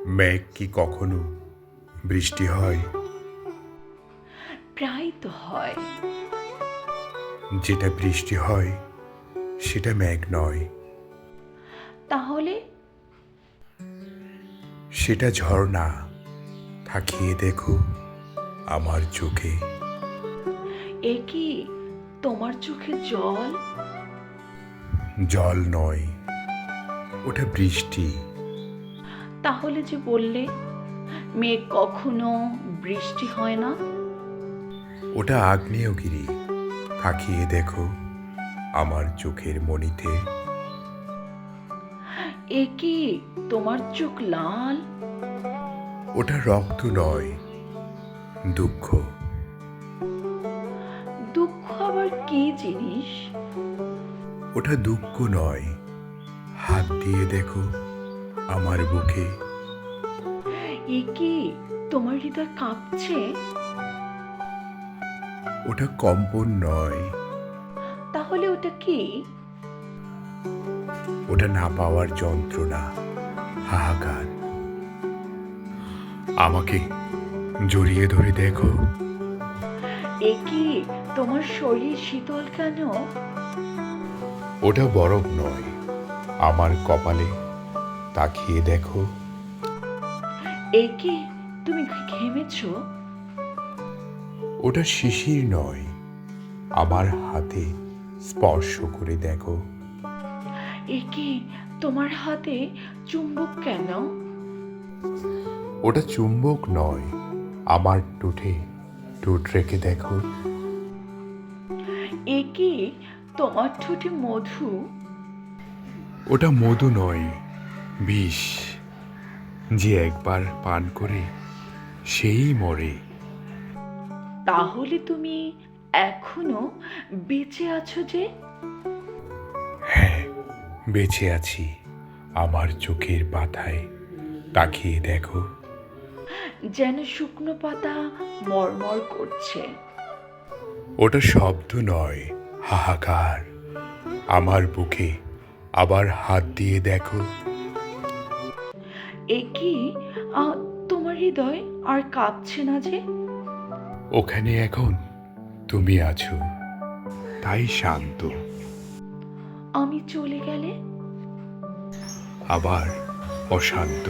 মেঘ কি কখনো বৃষ্টি হয়? প্রায় তো হয়। যেটা বৃষ্টি হয় সেটা মেঘ নয়, তাহলে সেটা ঝর্ণা। তাকিয়ে দেখো আমার চোখে। এ কি তোমার চোখে জল? জল নয়, ওটা বৃষ্টি। তাহলে যে বললে মেঘ কখনো বৃষ্টি হয় না। ওটা আগ্নেয়গিরি। তাকিয়ে দেখো আমার চোখের মণিতে। এ কি তোমার চোখ লাল? ওটা রক্ত নয়, দুঃখ। দুঃখ আবার কি জিনিস? ওটা দুঃখ নয়, হাত দিয়ে দেখো আমার বুকে। এ কি তোমার হৃদয় কাঁপছে? ওটা কম্পন নয়, তাহলে ওটা কি? ওটা না পাওয়ার যন্ত্রণা, হাহাকার। আমাকে জড়িয়ে ধরে দেখো। এ কি তোমার শরীর শীতল কেন? ওটা বরফ নয়, আমার কপালে তাকিয়ে দেখো। এ কি তুমি ঘেমেছো? ওটা শিশির নয়, আমার হাতে স্পর্শ করে দেখো। এ কি তোমার হাতে চুম্বক কেন? ওটা চুম্বক নয়, আমার ঠোঁটে ঠোঁট রেখে দেখো। এ কি তোমার ঠোঁটে মধু? ওটা মধু নয়, বিষ। যে একবার পান করে সেই মরে। তাহলে তুমি এখনো বেঁচে আছো যে? হ্যাঁ, বেঁচে আছি। আমার চোখের পাতায় তাকিয়ে দেখো। যেন শুকনো পাতা মরমর করছে। ওটা শব্দ নয়, হাহাকার। আমার বুকে আবার হাত দিয়ে দেখো। এ কি তোমার হৃদয় আর কাঁপছে না যে? ওখানে এখন তুমি আছো, তাই শান্ত। আমি চলে গেলে? আবার অশান্ত।